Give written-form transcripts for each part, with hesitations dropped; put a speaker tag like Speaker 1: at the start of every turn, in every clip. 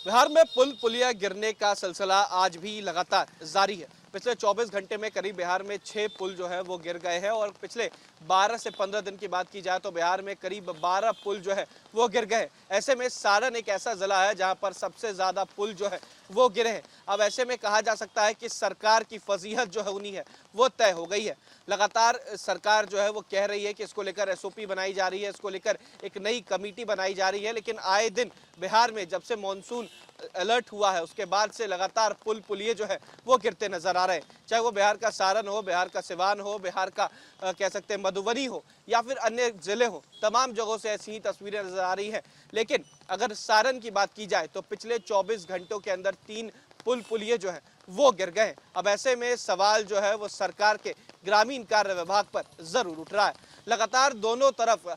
Speaker 1: बिहार में पुल पुलिया गिरने का सिलसिला आज भी लगातार जारी है। पिछले 24 घंटे में करीब बिहार में 6 पुल जो है वो गिर गए हैं और पिछले 12 से 15 दिन की बात की जाए तो बिहार में करीब 12 पुल जो है वो गिर गए। ऐसे में सारण एक ऐसा जिला है जहां पर सबसे ज्यादा पुल जो है वो गिरे हैं। अब ऐसे में कहा जा सकता है कि सरकार की फजीहत जो होनी है वो तय हो गई है। लगातार सरकार जो है वो कह रही है कि इसको लेकर एसओपी बनाई जा रही है, इसको लेकर एक नई कमेटी बनाई जा रही है, लेकिन आए दिन बिहार में जब से मॉनसून अलर्ट हुआ है उसके बाद से लगातार पुल पुलिये जो है वो गिरते नजर आ रहे हैं। चाहे वो बिहार का सारण हो, बिहार का सिवान हो, बिहार का कह सकते हैं मधुबनी हो या फिर अन्य जिले हो, तमाम जगहों से ऐसी ही तस्वीरें नजर आ रही हैं। लेकिन अगर सारण की बात की जाए तो पिछले 24 घंटों के अंदर 3 पुल पुलिये जो है वो गिर गए। अब ऐसे में सवाल जो है वो सरकार के ग्रामीण कार्य विभाग पर जरूर उठ रहा है। लगातार दोनों तरफ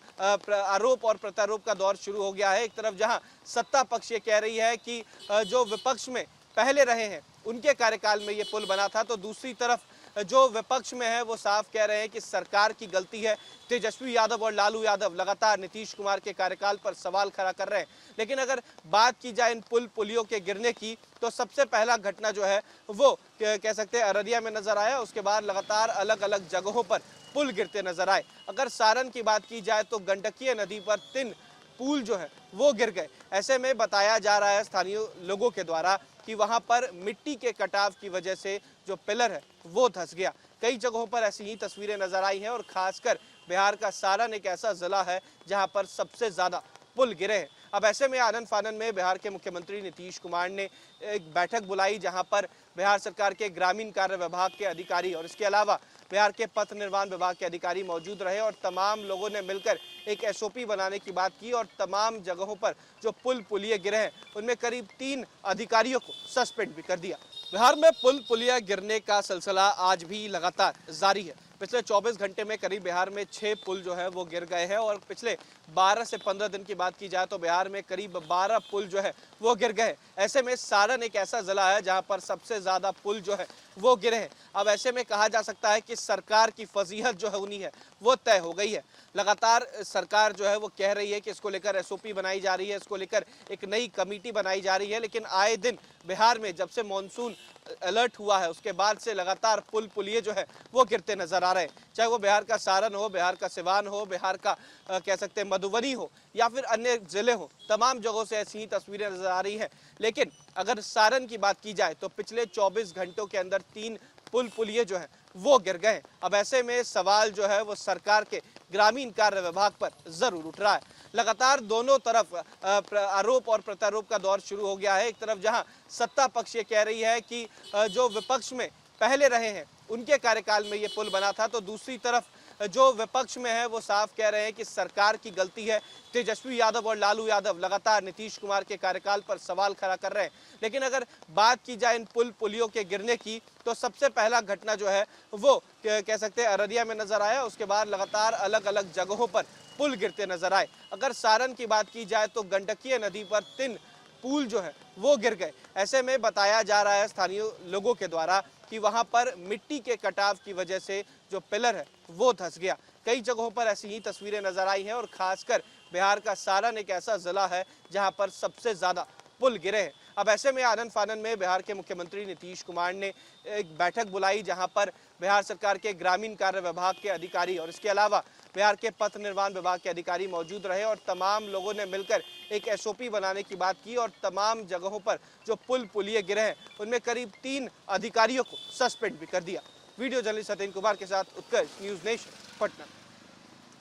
Speaker 1: आरोप और प्रत्यारोप का दौर शुरू हो गया है। एक तरफ जहां सत्ता पक्ष ये कह रही है कि जो विपक्ष में पहले रहे हैं उनके कार्यकाल में ये पुल बना था, तो दूसरी तरफ जो विपक्ष में है वो साफ कह रहे हैं कि सरकार की गलती है। तेजस्वी यादव और लालू यादव लगातार नीतीश कुमार के कार्यकाल पर सवाल खड़ा कर रहे हैं। लेकिन अगर बात की जाए इन पुल पुलियों के गिरने की तो सबसे पहला घटना जो है वो कह सकते हैं अररिया में नजर आया। उसके बाद लगातार अलग अलग जगहों पर पुल गिरते नजर आए। अगर सारण की बात की जाए तो गंडकीय नदी पर 3 पुल जो है वो गिर गए। ऐसे में बताया जा रहा है स्थानीय लोगों के द्वारा कि वहां पर मिट्टी के कटाव की वजह से जो पिलर है वो धंस गया। कई जगहों पर ऐसी ही तस्वीरें नजर आई हैं और खासकर बिहार का सारण एक ऐसा जिला है जहां पर सबसे ज्यादा पुल गिरे हैं। अब ऐसे में आनन फानन में बिहार के मुख्यमंत्री नीतीश कुमार ने एक बैठक बुलाई जहां पर बिहार सरकार के ग्रामीण कार्य विभाग के अधिकारी और इसके अलावा बिहार के पथ निर्माण विभाग के अधिकारी मौजूद रहे और तमाम लोगों ने मिलकर एक एसओपी बनाने की बात की और तमाम जगहों पर जो पुल पुलिये गिरे हैं उनमें करीब 3 अधिकारियों को सस्पेंड भी कर दिया। बिहार में पुल पुलिया गिरने का सिलसिला आज भी लगातार जारी है। पिछले 24 घंटे में करीब बिहार में 6 पुल जो है वो गिर गए हैं और पिछले 12 से 15 दिन की बात की जाए तो बिहार में करीब 12 पुल जो है वो गिर गए। ऐसे में सारण एक ऐसा जिला है जहां पर सबसे ज्यादा पुल जो है वो गिरे हैं। अब ऐसे में कहा जा सकता है कि सरकार की फजीहत जो होनी है वो तय हो गई है। लगातार सरकार जो है वो कह रही है कि इसको लेकर एसओपी बनाई जा रही है, इसको लेकर एक नई कमेटी बनाई जा रही है, लेकिन आए दिन बिहार में जब से मॉनसून अलर्ट हुआ है उसके बाद से लगातार पुल पुलिये जो है वो गिरते नजर आ रहे हैं। चाहे वो बिहार का सारण हो, बिहार का सिवान हो, बिहार का कह सकते हैं मधुबनी हो या फिर अन्य जिले हो, तमाम जगहों से ऐसी ही तस्वीरें नजर आ रही हैं। लेकिन अगर सारण की बात की जाए तो पिछले 24 घंटों के अंदर 3 पुल पुलिये जो है वो गिर गए। अब ऐसे में सवाल जो है वो सरकार के ग्रामीण कार्य विभाग पर जरूर उठ रहा है। लगातार दोनों तरफ आरोप और प्रत्यारोप का दौर शुरू हो गया है। एक तरफ जहां सत्ता पक्ष ये कह रही है कि जो विपक्ष में पहले रहे हैं उनके कार्यकाल में ये पुल बना था, तो दूसरी तरफ जो विपक्ष में है वो साफ कह रहे हैं कि सरकार की गलती है। तेजस्वी यादव और लालू यादव लगातार नीतीश कुमार के कार्यकाल पर सवाल खड़ा कर रहे हैं। लेकिन अगर बात की जाए इन पुल पुलियों के गिरने की तो सबसे पहला घटना जो है वो कह सकते हैं अररिया में नजर आया। उसके बाद लगातार अलग अलग जगहों पर पुल गिरते नजर आए। अगर सारण की बात की जाए तो गंडकीय नदी पर 3 पुल जो है वो गिर गए। ऐसे में बताया जा रहा है स्थानीय लोगों के द्वारा कि वहां पर मिट्टी के कटाव की वजह से जो पिलर है वो धंस गया। कई जगहों पर ऐसी ही तस्वीरें नजर आई हैं और खासकर बिहार का सारण एक ऐसा जिला है जहां पर सबसे ज्यादा पुल गिरे हैं। अब ऐसे में आनन फानन में बिहार के मुख्यमंत्री नीतीश कुमार ने एक बैठक बुलाई जहां पर बिहार सरकार के ग्रामीण कार्य विभाग के अधिकारी और इसके अलावा बिहार के पथ निर्माण विभाग के अधिकारी मौजूद रहे और तमाम लोगों ने मिलकर एक एसओपी बनाने की बात की और तमाम जगहों पर जो पुल पुलिये गिरे हैं उनमें करीब 3 अधिकारियों को सस्पेंड भी कर दिया। वीडियो जर्नलिस्ट सतीन कुमार के साथ उत्कर्ष न्यूज नेशन, पटना।